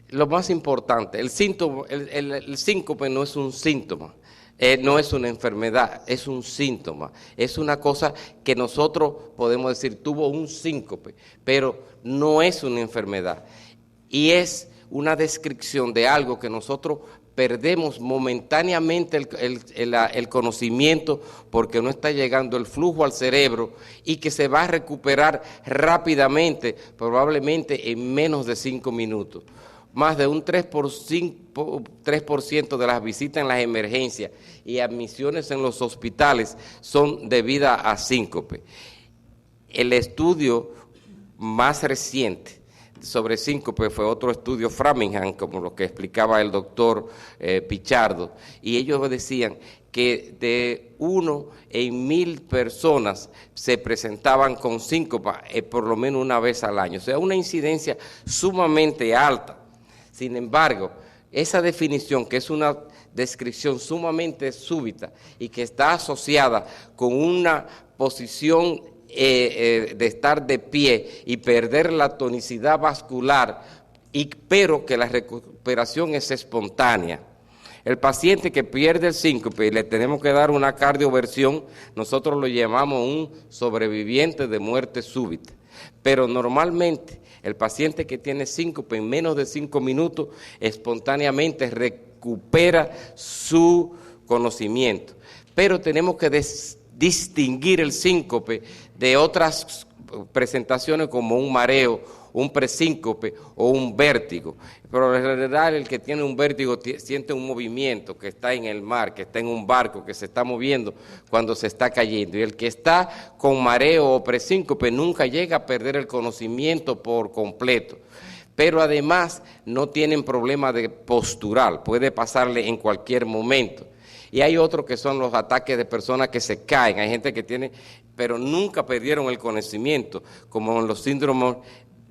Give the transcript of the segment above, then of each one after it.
lo más importante, el síntoma, el síncope no es un síntoma, no es una enfermedad, es un síntoma, es una cosa que nosotros podemos decir, tuvo un síncope, pero no es una enfermedad. Y es una descripción de algo que nosotros perdemos momentáneamente el conocimiento porque no está llegando el flujo al cerebro y que se va a recuperar rápidamente, probablemente en menos de 5 minutos. Más de un 3% de las visitas en las emergencias y admisiones en los hospitales son debidas a síncope. El estudio más reciente sobre síncope fue otro estudio Framingham, como lo que explicaba el doctor Pichardo, y ellos decían que de 1 en 1000 personas se presentaban con síncope por lo menos una vez al año, o sea, una incidencia sumamente alta. Sin embargo, esa definición, que es una descripción sumamente súbita y que está asociada con una posición de estar de pie y perder la tonicidad vascular, pero que la recuperación es espontánea. El paciente que pierde el síncope y le tenemos que dar una cardioversión, nosotros lo llamamos un sobreviviente de muerte súbita. Pero normalmente el paciente que tiene síncope en menos de 5 minutos espontáneamente recupera su conocimiento. Pero tenemos que distinguir el síncope de otras presentaciones como un mareo, un presíncope o un vértigo. Pero en realidad el que tiene un vértigo siente un movimiento, que está en el mar, que está en un barco, que se está moviendo cuando se está cayendo. Y el que está con mareo o presíncope nunca llega a perder el conocimiento por completo. Pero además no tienen problema de postural, puede pasarle en cualquier momento. Y hay otros que son los ataques de personas que se caen, hay gente que tiene, pero nunca perdieron el conocimiento, como en los síndromes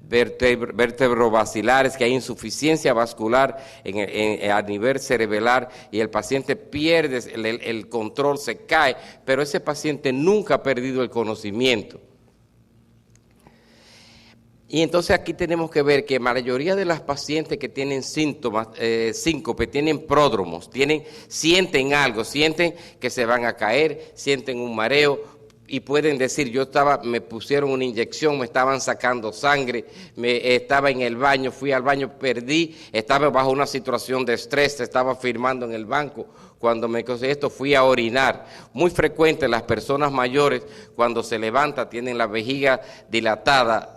vertebrovacilares, que hay insuficiencia vascular a nivel cerebral y el paciente pierde el control, se cae, pero ese paciente nunca ha perdido el conocimiento. Y entonces aquí tenemos que ver que la mayoría de las pacientes que tienen síntomas, síncope, tienen pródromos, sienten algo, sienten que se van a caer, sienten un mareo y pueden decir, me pusieron una inyección, me estaban sacando sangre, estaba en el baño, fui al baño, estaba bajo una situación de estrés, estaba firmando en el banco. Cuando me causé esto, fui a orinar. Muy frecuente las personas mayores, cuando se levantan, tienen la vejiga dilatada,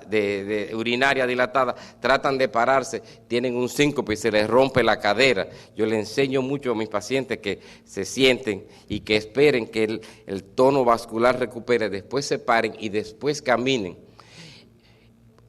urinaria dilatada, tratan de pararse, tienen un síncope y se les rompe la cadera. Yo le enseño mucho a mis pacientes que se sienten y que esperen que el tono vascular recupere, después se paren y después caminen.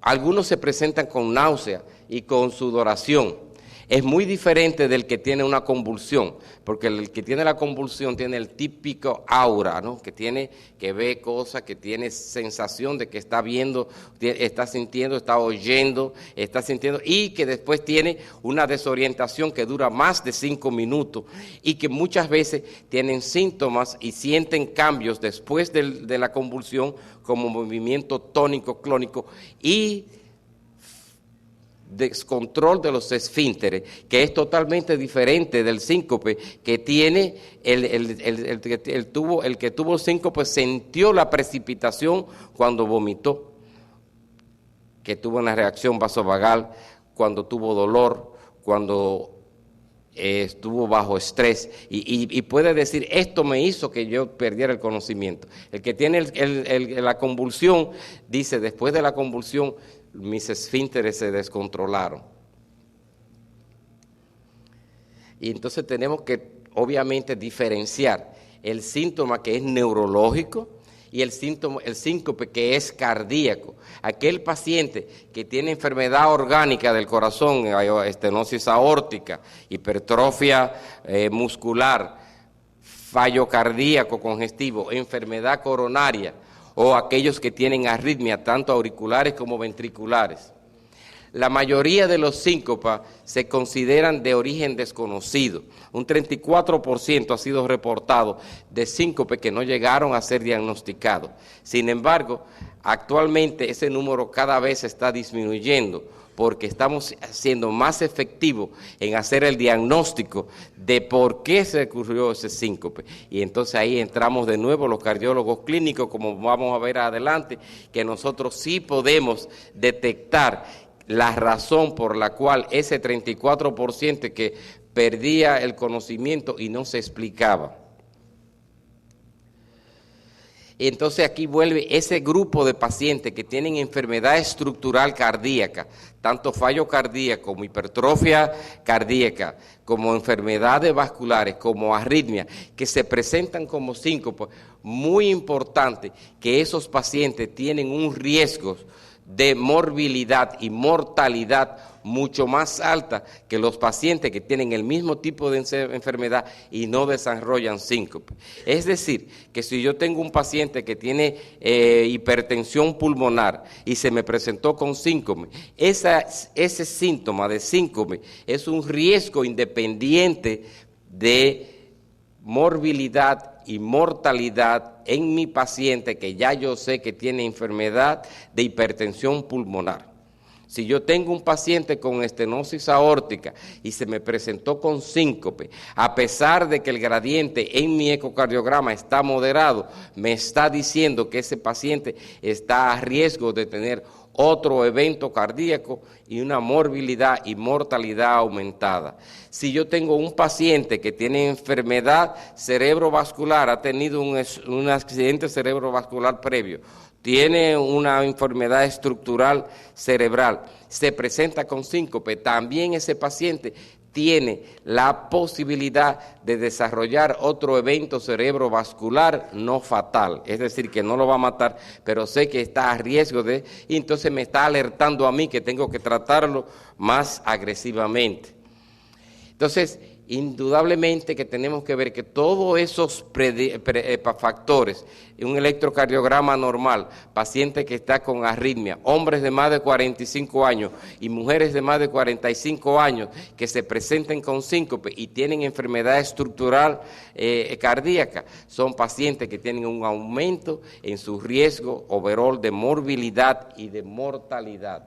Algunos se presentan con náusea y con sudoración. Es muy diferente del que tiene una convulsión, porque el que tiene la convulsión tiene el típico aura, ¿no? Que ve cosas, que tiene sensación de que está viendo, está sintiendo, está oyendo, está sintiendo, y que después tiene una desorientación que dura más de 5 minutos y que muchas veces tienen síntomas y sienten cambios después de la convulsión, como movimiento tónico, clónico y descontrol de los esfínteres, que es totalmente diferente del síncope que tiene el que tuvo síncope, sintió la precipitación cuando vomitó, que tuvo una reacción vasovagal, cuando tuvo dolor, cuando estuvo bajo estrés y puede decir, esto me hizo que yo perdiera el conocimiento. El que tiene la convulsión dice, después de la convulsión mis esfínteres se descontrolaron. Y entonces tenemos que obviamente diferenciar el síntoma que es neurológico y el síncope que es cardíaco. Aquel paciente que tiene enfermedad orgánica del corazón, estenosis aórtica, hipertrofia muscular, fallo cardíaco congestivo, enfermedad coronaria, o aquellos que tienen arritmia, tanto auriculares como ventriculares. La mayoría de los síncopas se consideran de origen desconocido. Un 34% ha sido reportado de síncope que no llegaron a ser diagnosticados. Sin embargo, actualmente ese número cada vez está disminuyendo porque estamos siendo más efectivos en hacer el diagnóstico de por qué se ocurrió ese síncope. Y entonces ahí entramos de nuevo los cardiólogos clínicos, como vamos a ver adelante, que nosotros sí podemos detectar la razón por la cual ese 34% que perdía el conocimiento y no se explicaba. Entonces aquí vuelve ese grupo de pacientes que tienen enfermedad estructural cardíaca, tanto fallo cardíaco como hipertrofia cardíaca, como enfermedades vasculares, como arritmia, que se presentan como síncope. Muy importante que esos pacientes tienen un riesgo de morbilidad y mortalidad mucho más alta que los pacientes que tienen el mismo tipo de enfermedad y no desarrollan síncope. Es decir, que si yo tengo un paciente que tiene hipertensión pulmonar y se me presentó con síncope, ese síntoma de síncope es un riesgo independiente de morbilidad y mortalidad en mi paciente que ya yo sé que tiene enfermedad de hipertensión pulmonar. Si yo tengo un paciente con estenosis aórtica y se me presentó con síncope, a pesar de que el gradiente en mi ecocardiograma está moderado, me está diciendo que ese paciente está a riesgo de tener otro evento cardíaco y una morbilidad y mortalidad aumentada. Si yo tengo un paciente que tiene enfermedad cerebrovascular, ha tenido un accidente cerebrovascular previo, tiene una enfermedad estructural cerebral, se presenta con síncope, también ese paciente tiene la posibilidad de desarrollar otro evento cerebrovascular no fatal, es decir, que no lo va a matar, pero sé que está a riesgo de, y entonces me está alertando a mí que tengo que tratarlo más agresivamente. Entonces, indudablemente que tenemos que ver que todos esos factores, un electrocardiograma normal, paciente que está con arritmia, hombres de más de 45 años y mujeres de más de 45 años que se presenten con síncope y tienen enfermedad estructural cardíaca, son pacientes que tienen un aumento en su riesgo overall de morbilidad y de mortalidad.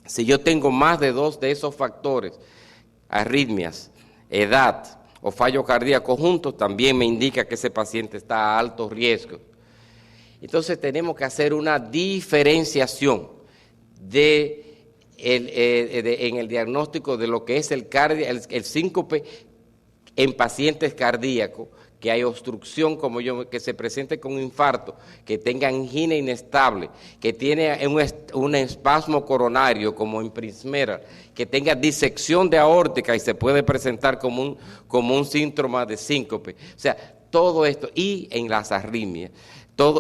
Si yo tengo más de 2 de esos factores, arritmias, edad o fallo cardíaco juntos, también me indica que ese paciente está a alto riesgo. Entonces tenemos que hacer una diferenciación en el diagnóstico de lo que es el síncope en pacientes cardíacos, que hay obstrucción como que se presente con infarto, que tenga angina inestable, que tiene un espasmo coronario como en Prinzmerer, que tenga disección de aórtica y se puede presentar como un síndrome de síncope. O sea, todo esto, y en las arritmias,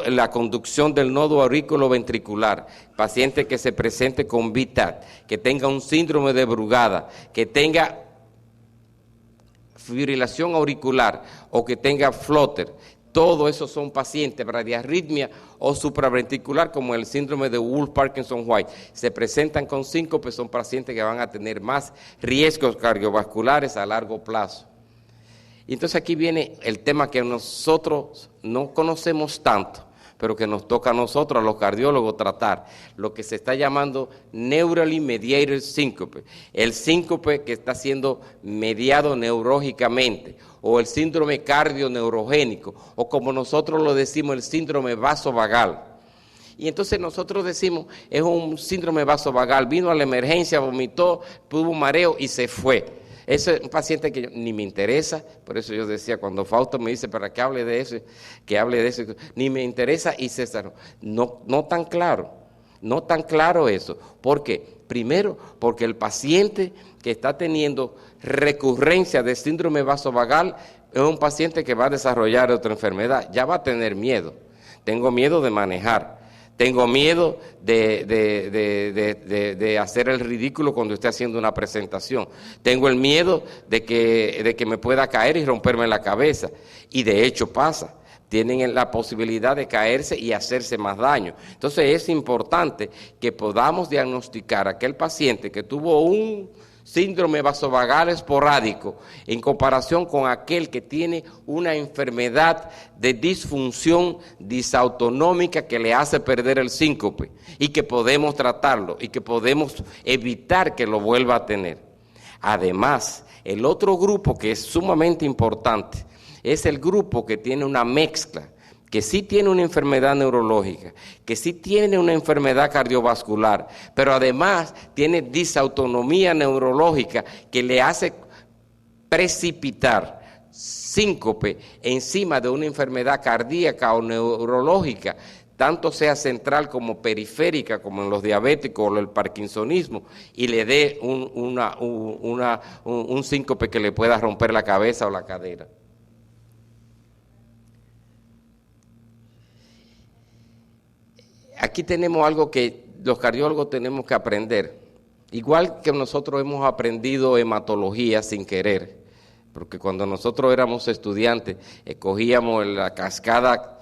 la conducción del nodo auriculoventricular, paciente que se presente con VTAC, que tenga un síndrome de Brugada, que tenga fibrilación auricular o que tenga flutter, todo eso son pacientes bradiarritmia o supraventricular como el síndrome de Wolff-Parkinson-White. Se presentan con síncope, son pacientes que van a tener más riesgos cardiovasculares a largo plazo. Y entonces aquí viene el tema que nosotros no conocemos tanto, pero que nos toca a nosotros, a los cardiólogos, tratar, lo que se está llamando neurally mediated syncope, el síncope que está siendo mediado neurológicamente, o el síndrome cardioneurogénico, o como nosotros lo decimos, el síndrome vasovagal. Y entonces nosotros decimos, es un síndrome vasovagal, vino a la emergencia, vomitó, tuvo un mareo y se fue. Ese es un paciente que ni me interesa, por eso yo decía, cuando Fausto me dice, para que hable de eso, ni me interesa y César, no tan claro eso. ¿Por qué? Primero, porque el paciente que está teniendo recurrencia de síndrome vasovagal es un paciente que va a desarrollar otra enfermedad, ya va a tener miedo. Tengo miedo de manejar. Tengo miedo de hacer el ridículo cuando esté haciendo una presentación. Tengo el miedo de que me pueda caer y romperme la cabeza. Y de hecho pasa. Tienen la posibilidad de caerse y hacerse más daño. Entonces es importante que podamos diagnosticar a aquel paciente que tuvo un síndrome vasovagal esporádico en comparación con aquel que tiene una enfermedad de disfunción disautonómica que le hace perder el síncope y que podemos tratarlo y que podemos evitar que lo vuelva a tener. Además, el otro grupo que es sumamente importante es el grupo que tiene una mezcla, que sí tiene una enfermedad neurológica, que sí tiene una enfermedad cardiovascular, pero además tiene disautonomía neurológica que le hace precipitar síncope encima de una enfermedad cardíaca o neurológica, tanto sea central como periférica, como en los diabéticos o el parkinsonismo, y le dé un síncope que le pueda romper la cabeza o la cadera. Aquí tenemos algo que los cardiólogos tenemos que aprender, igual que nosotros hemos aprendido hematología sin querer, porque cuando nosotros éramos estudiantes, cogíamos la cascada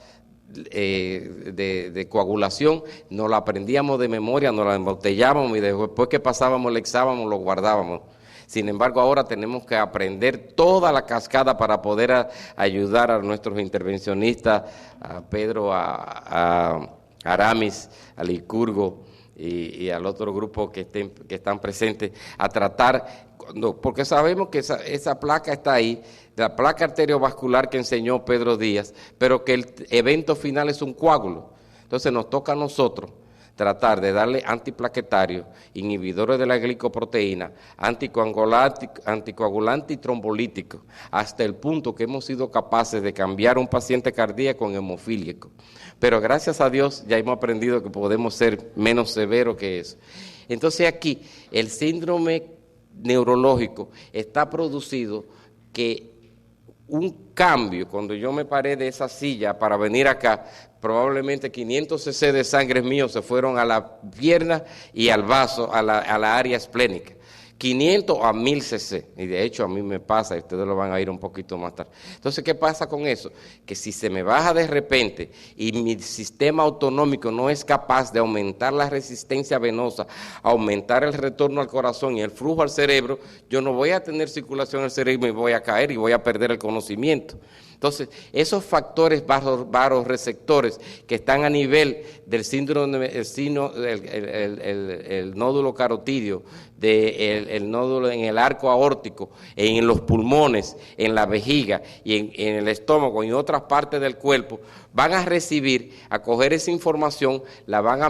de coagulación, nos la aprendíamos de memoria, nos la embotellábamos y después que pasábamos el examen lo guardábamos. Sin embargo, ahora tenemos que aprender toda la cascada para poder ayudar a nuestros intervencionistas, a Pedro, a Aramis, a Licurgo y al otro grupo que están presentes, a tratar, porque sabemos que esa placa está ahí, la placa arteriovascular que enseñó Pedro Díaz, pero que el evento final es un coágulo. Entonces nos toca a nosotros tratar de darle antiplaquetarios, inhibidores de la glicoproteína, anticoagulante y trombolítico, hasta el punto que hemos sido capaces de cambiar a un paciente cardíaco en hemofílico. Pero gracias a Dios ya hemos aprendido que podemos ser menos severos que eso. Entonces aquí el síndrome neurológico está producido que un cambio, cuando yo me paré de esa silla para venir acá, probablemente 500 cc de sangre mío se fueron a la pierna y al vaso, a la área esplénica. 500 a 1000 cc, y de hecho a mí me pasa, y ustedes lo van a ir un poquito más tarde. Entonces, ¿qué pasa con eso? Que si se me baja de repente y mi sistema autonómico no es capaz de aumentar la resistencia venosa, aumentar el retorno al corazón y el flujo al cerebro, yo no voy a tener circulación al cerebro y voy a caer y voy a perder el conocimiento. Entonces, esos factores vasoreceptores que están a nivel del síndrome, el nódulo carotídeo, el nódulo en el arco aórtico, en los pulmones, en la vejiga y en el estómago y en otras partes del cuerpo, van a recibir, a coger esa información, la van a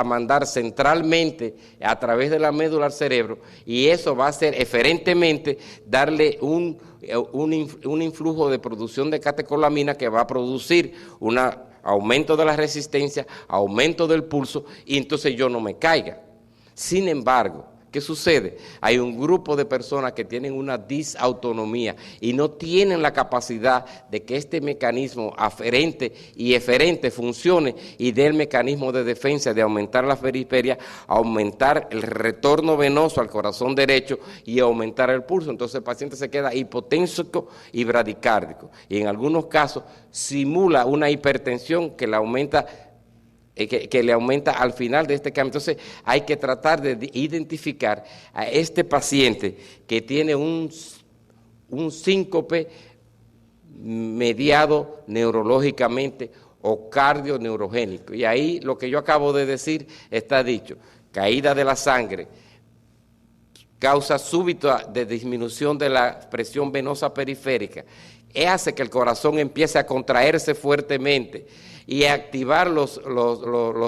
mandar centralmente a través de la médula al cerebro, y eso va a hacer eferentemente darle un influjo de producción de catecolamina que va a producir un aumento de la resistencia, aumento del pulso, y entonces yo no me caiga. Sin embargo, ¿qué sucede? Hay un grupo de personas que tienen una disautonomía y no tienen la capacidad de que este mecanismo aferente y eferente funcione y dé el mecanismo de defensa de aumentar la periferia, aumentar el retorno venoso al corazón derecho y aumentar el pulso. Entonces el paciente se queda hipoténsico y bradicárdico, y en algunos casos simula una hipertensión que le aumenta al final de este cambio. Entonces hay que tratar de identificar a este paciente que tiene un síncope mediado neurológicamente o cardioneurogénico. Y ahí lo que yo acabo de decir está dicho: caída de la sangre, causa súbita de disminución de la presión venosa periférica, hace que el corazón empiece a contraerse fuertemente y activar los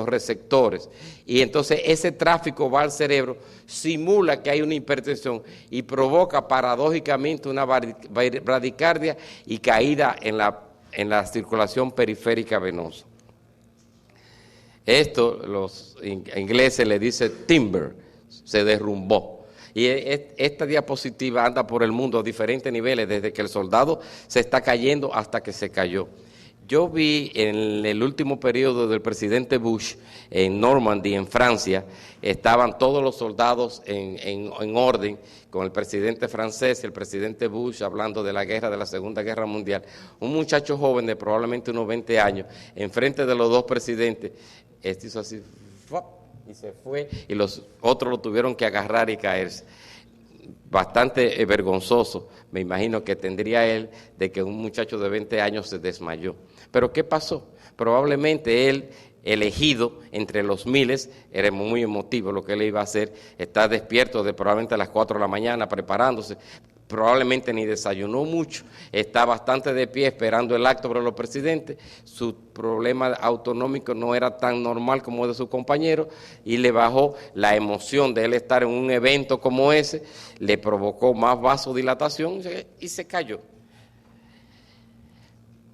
receptores, y entonces ese tráfico va al cerebro, simula que hay una hipertensión y provoca paradójicamente una bradicardia y caída en la circulación periférica venosa. Esto los ingleses le dicen timber, se derrumbó. Y esta diapositiva anda por el mundo a diferentes niveles, desde que el soldado se está cayendo hasta que se cayó. Yo vi en el último periodo del presidente Bush en Normandy, en Francia, estaban todos los soldados en orden, con el presidente francés y el presidente Bush hablando de la guerra, de la Segunda Guerra Mundial. Un muchacho joven de probablemente unos 20 años, enfrente de los dos presidentes, hizo así, y se fue, y los otros lo tuvieron que agarrar y caerse. bastante vergonzoso, me imagino que tendría él, de que un muchacho de 20 años se desmayó. Pero ¿qué pasó? Probablemente él, elegido entre los miles, era muy emotivo lo que él iba a hacer, está despierto de probablemente a las 4 de la mañana preparándose, probablemente ni desayunó mucho, está bastante de pie esperando el acto para los presidentes, su problema autonómico no era tan normal como el de su compañero y le bajó la emoción de él estar en un evento como ese, le provocó más vasodilatación y se cayó.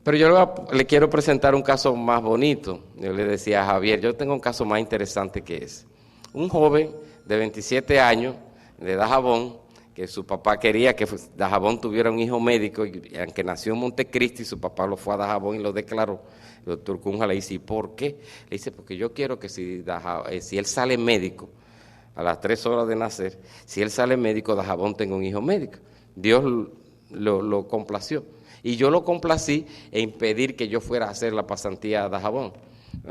Pero yo le quiero presentar un caso más bonito. Yo le decía a Javier, yo tengo un caso más interesante que ese. Un joven de 27 años de Dajabón, que su papá quería que Dajabón tuviera un hijo médico, y aunque nació en Montecristi, su papá lo fue a Dajabón y lo declaró. El doctor Cunha le dice, ¿y por qué? Le dice, porque yo quiero que si él sale médico, a las 3 horas de nacer, si él sale médico, Dajabón tenga un hijo médico. Dios lo complació. Y yo lo complací en pedir que yo fuera a hacer la pasantía a Dajabón.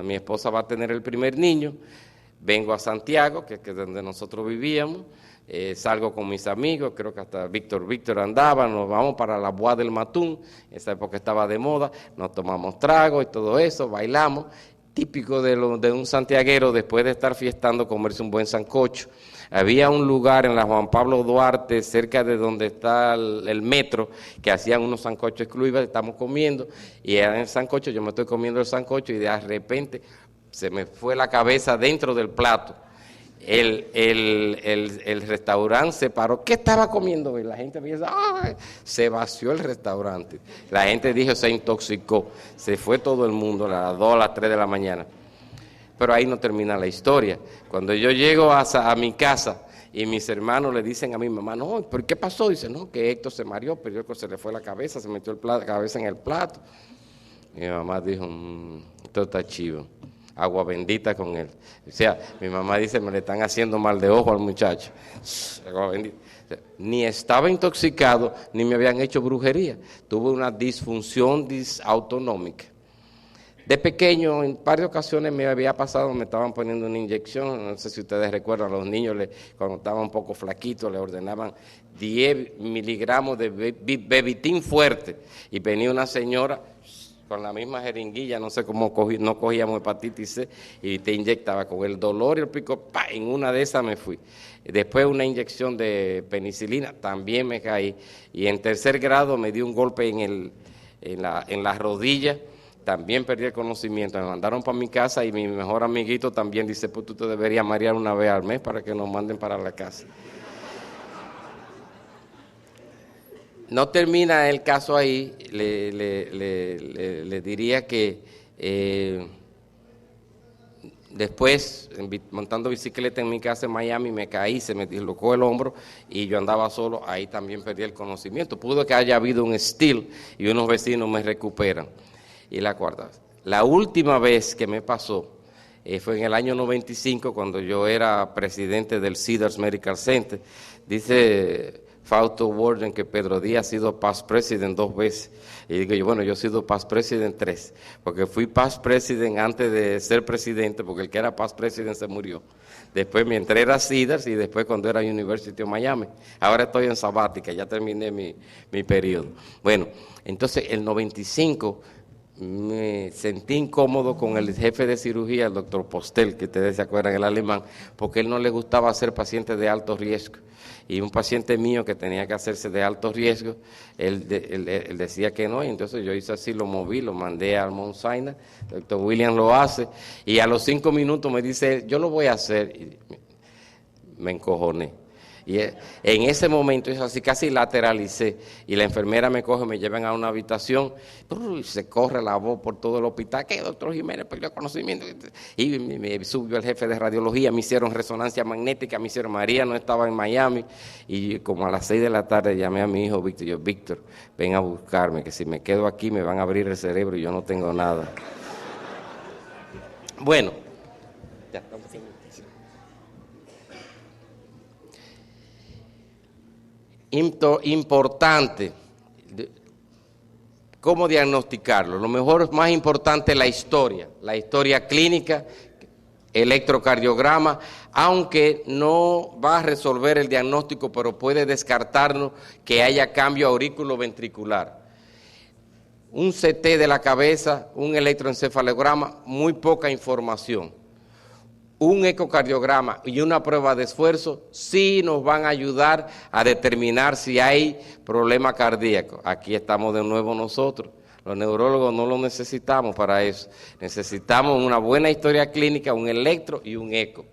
Mi esposa va a tener el primer niño, vengo a Santiago, que es donde nosotros vivíamos, salgo con mis amigos, creo que hasta Víctor andaba, nos vamos para la Bois del Matún, esa época estaba de moda, nos tomamos trago y todo eso, bailamos, típico de un santiaguero después de estar fiestando, comerse un buen sancocho. Había un lugar en la Juan Pablo Duarte, cerca de donde está el metro, que hacían unos sancochos exclusivos, estamos comiendo, y eran el sancocho, yo me estoy comiendo el sancocho, y de repente se me fue la cabeza dentro del plato. El restaurante se paró. ¿Qué estaba comiendo? Y la gente piensa, ¡ay! Se vació el restaurante. La gente dijo, se intoxicó. Se fue todo el mundo a las 2, a las 3 de la mañana. Pero ahí no termina la historia. Cuando yo llego a mi casa y mis hermanos le dicen a mi mamá, no, ¿pero qué pasó? Dice, no, que Héctor se mareó, pero se le fue la cabeza, se metió la cabeza en el plato. Mi mamá dijo, esto está chivo, agua bendita con él. O sea, mi mamá dice, me le están haciendo mal de ojo al muchacho. Agua bendita. Ni estaba intoxicado, ni me habían hecho brujería. Tuve una disfunción disautonómica. De pequeño, en varias ocasiones me había pasado, me estaban poniendo una inyección, no sé si ustedes recuerdan, a los niños cuando estaban un poco flaquitos le ordenaban 10 miligramos de Bebitín fuerte, y venía una señora con la misma jeringuilla, no sé cómo no cogíamos hepatitis C, y te inyectaba con el dolor y el pico, ¡pah! En una de esas me fui. Después una inyección de penicilina, también me caí, y en 3er grado me dio un golpe en la rodilla. También perdí el conocimiento, me mandaron para mi casa y mi mejor amiguito también dice, pues tú te deberías marear una vez al mes para que nos manden para la casa. No termina el caso ahí, le diría que después, montando bicicleta en mi casa en Miami, me caí, se me dislocó el hombro y yo andaba solo, ahí también perdí el conocimiento. Pudo que haya habido un steal y unos vecinos me recuperan. Y la cuarta, la última vez que me pasó fue en el año 95, cuando yo era presidente del Cedars Medical Center. Dice Fausto Warden que Pedro Díaz ha sido past president 2 veces. Y digo yo, bueno, yo he sido past president 3, porque fui past president antes de ser presidente, porque el que era past president se murió. Después me entré a Cedars y después cuando era University of Miami. Ahora estoy en sabática, ya terminé mi periodo. Bueno, entonces el 95... me sentí incómodo con el jefe de cirugía, el doctor Postel, que ustedes se acuerdan, el alemán, porque él no le gustaba hacer pacientes de alto riesgo. Y un paciente mío que tenía que hacerse de alto riesgo, él decía que no, y entonces yo hice así, lo moví, lo mandé al Mount Sinai, el doctor William lo hace, y a los 5 minutos me dice, yo lo voy a hacer, y me encojoné. Y en ese momento es así, casi lateralicé, y la enfermera me coge, me llevan a una habitación, y se corre la voz por todo el hospital, que doctor Jiménez perdió conocimiento, y me subió el jefe de radiología, me hicieron resonancia magnética, me hicieron, María no estaba en Miami, y como a las 6 de la tarde llamé a mi hijo Víctor, yo, Víctor, ven a buscarme, que si me quedo aquí me van a abrir el cerebro y yo no tengo nada. Bueno, ya estamos sin... Importante, ¿cómo diagnosticarlo? Lo mejor, más importante, la historia clínica, electrocardiograma. aunque no va a resolver el diagnóstico, pero puede descartarnos que haya cambio auriculoventricular. Un CT de la cabeza, un electroencefalograma, muy poca información. Un ecocardiograma y una prueba de esfuerzo sí nos van a ayudar a determinar si hay problema cardíaco. Aquí estamos de nuevo nosotros. Los neurólogos no lo necesitamos para eso. Necesitamos una buena historia clínica, un electro y un eco.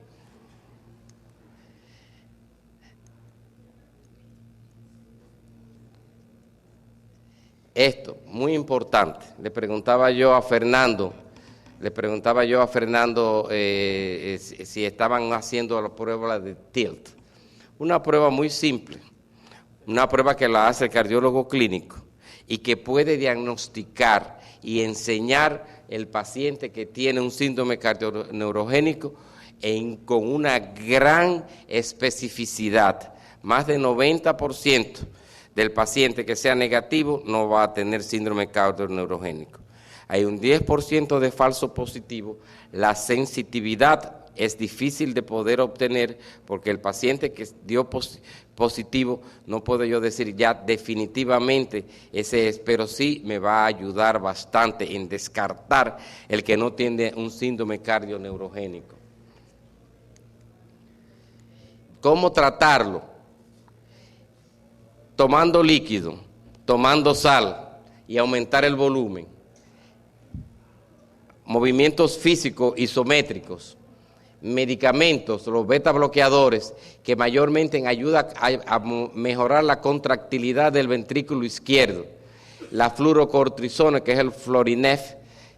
Esto, muy importante. Le preguntaba yo a Fernando si estaban haciendo la prueba de TILT. Una prueba muy simple, una prueba que la hace el cardiólogo clínico y que puede diagnosticar y enseñar el paciente que tiene un síndrome cardioneurogénico con una gran especificidad. Más del 90% del paciente que sea negativo no va a tener síndrome cardioneurogénico. Hay un 10% de falso positivo. La sensitividad es difícil de poder obtener porque el paciente que dio positivo, no puedo yo decir ya definitivamente ese es, pero sí me va a ayudar bastante en descartar el que no tiene un síndrome cardioneurogénico. ¿Cómo tratarlo? Tomando líquido, tomando sal y aumentar el volumen. Movimientos físicos isométricos, medicamentos, los beta bloqueadores, que mayormente ayudan a mejorar la contractilidad del ventrículo izquierdo. La fluorocortisona, que es el Florinef,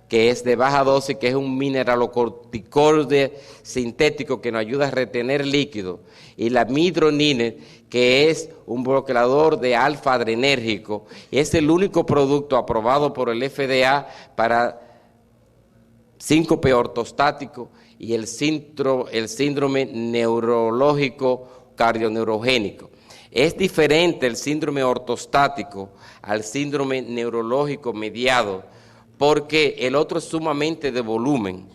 que es de baja dosis, que es un mineralocorticoide sintético que nos ayuda a retener líquido. Y la midronine, que es un bloqueador de alfa-adrenérgico. Es el único producto aprobado por el FDA para síncope ortostático y el síndrome neurológico cardioneurogénico. Es diferente el síndrome ortostático al síndrome neurológico mediado, porque el otro es sumamente de volumen.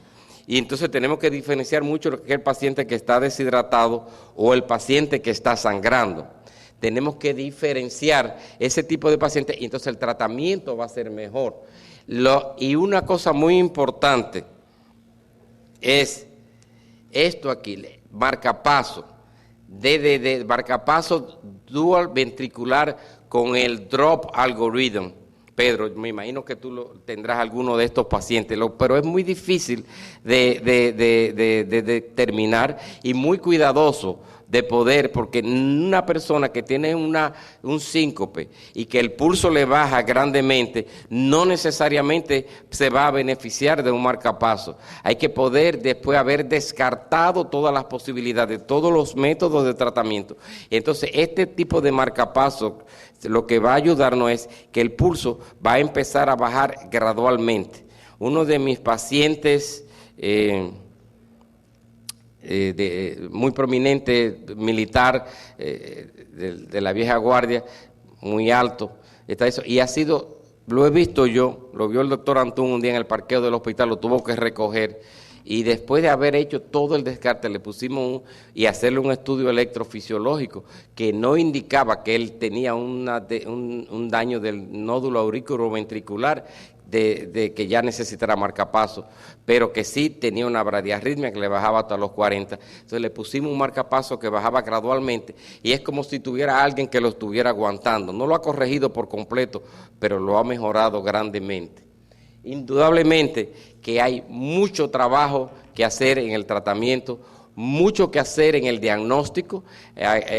Y entonces tenemos que diferenciar mucho lo que es el paciente que está deshidratado o el paciente que está sangrando. Tenemos que diferenciar ese tipo de pacientes y entonces el tratamiento va a ser mejor. Y una cosa muy importante es esto aquí, marcapaso, marcapaso dual ventricular con el drop algorithm. Pedro, me imagino que tú tendrás alguno de estos pacientes, pero es muy difícil de determinar y muy cuidadoso de poder, porque una persona que tiene un síncope y que el pulso le baja grandemente, no necesariamente se va a beneficiar de un marcapaso. Hay que poder después haber descartado todas las posibilidades, todos los métodos de tratamiento. Entonces, este tipo de marcapaso lo que va a ayudarnos es que el pulso va a empezar a bajar gradualmente. Uno de mis pacientes muy prominente, militar, de la vieja guardia, muy alto, está eso, y lo he visto yo, lo vio el doctor Antún un día en el parqueo del hospital, lo tuvo que recoger, y después de haber hecho todo el descarte, le pusimos y hacerle un estudio electrofisiológico que no indicaba que él tenía un daño del nódulo auriculoventricular, de que ya necesitara marcapaso, pero que sí tenía una bradiarritmia que le bajaba hasta los 40. Entonces le pusimos un marcapaso que bajaba gradualmente y es como si tuviera alguien que lo estuviera aguantando. No lo ha corregido por completo, pero lo ha mejorado grandemente. Indudablemente que hay mucho trabajo que hacer en el tratamiento, mucho que hacer en el diagnóstico.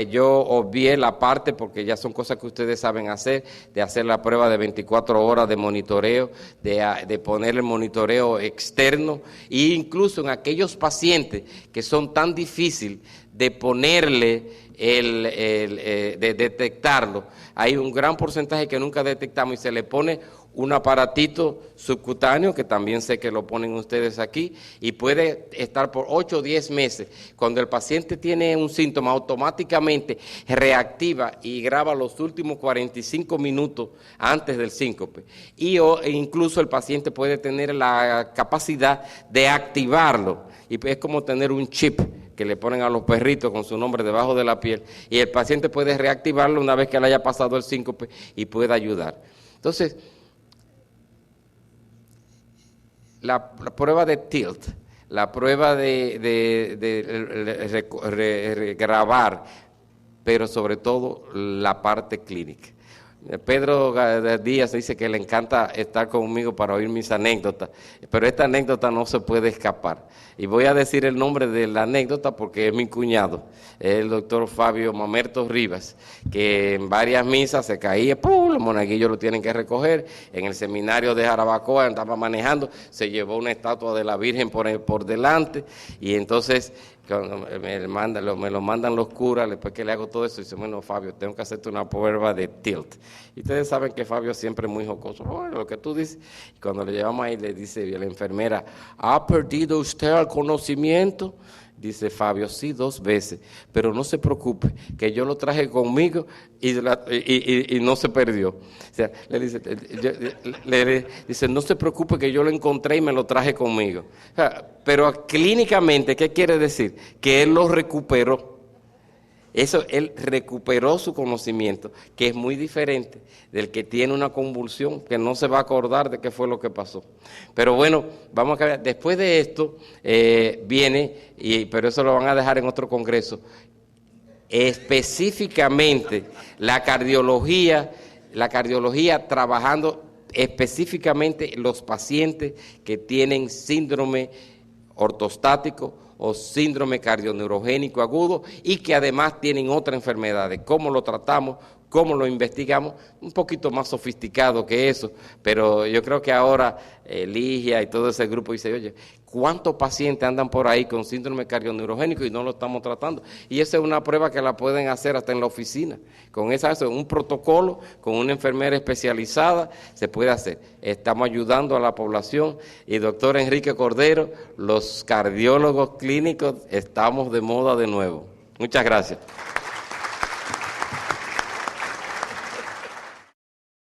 Yo obvié la parte, porque ya son cosas que ustedes saben hacer, de hacer la prueba de 24 horas de monitoreo, de poner el monitoreo externo, e incluso en aquellos pacientes que son tan difíciles de ponerle, de detectarlo. Hay un gran porcentaje que nunca detectamos y se le pone un aparatito subcutáneo, que también sé que lo ponen ustedes aquí, y puede estar por 8 o 10 meses. Cuando el paciente tiene un síntoma, automáticamente reactiva y graba los últimos 45 minutos antes del síncope. E incluso el paciente puede tener la capacidad de activarlo, y es como tener un chip que le ponen a los perritos con su nombre debajo de la piel, y el paciente puede reactivarlo una vez que le haya pasado el síncope y pueda ayudar. Entonces, la prueba de TILT, la prueba de grabar, pero sobre todo la parte clínica. Pedro Díaz dice que le encanta estar conmigo para oír mis anécdotas, pero esta anécdota no se puede escapar. Y voy a decir el nombre de la anécdota porque es mi cuñado, el doctor Fabio Mamerto Rivas, que en varias misas se caía, ¡pum!, los monaguillos lo tienen que recoger. En el seminario de Jarabacoa estaba manejando, se llevó una estatua de la Virgen por delante, y entonces me lo mandan los curas, después que le hago todo eso, dice, bueno, Fabio, tengo que hacerte una prueba de TILT. Y ustedes saben que Fabio siempre es muy jocoso, bueno, lo que tú dices. Y cuando le llevamos ahí, le dice la enfermera, ¿ha perdido usted el conocimiento? Dice Fabio, sí, 2 veces, pero no se preocupe, que yo lo traje conmigo y no se perdió. O sea, dice, no se preocupe, que yo lo encontré y me lo traje conmigo. O sea, pero clínicamente, ¿qué quiere decir? Que él lo recuperó. Eso, él recuperó su conocimiento, que es muy diferente del que tiene una convulsión, que no se va a acordar de qué fue lo que pasó. Pero bueno, vamos a ver, después de esto viene, pero eso lo van a dejar en otro congreso, específicamente la cardiología trabajando específicamente los pacientes que tienen síndrome ortostático o síndrome cardioneurogénico agudo y que además tienen otras enfermedades. ¿Cómo lo tratamos? ¿Cómo lo investigamos? Un poquito más sofisticado que eso, pero yo creo que ahora Ligia y todo ese grupo dice, oye, ¿cuántos pacientes andan por ahí con síndrome cardioneurogénico y no lo estamos tratando? Y esa es una prueba que la pueden hacer hasta en la oficina. Con un protocolo, con una enfermera especializada, se puede hacer. Estamos ayudando a la población y doctor Enrique Cordero, los cardiólogos clínicos estamos de moda de nuevo. Muchas gracias.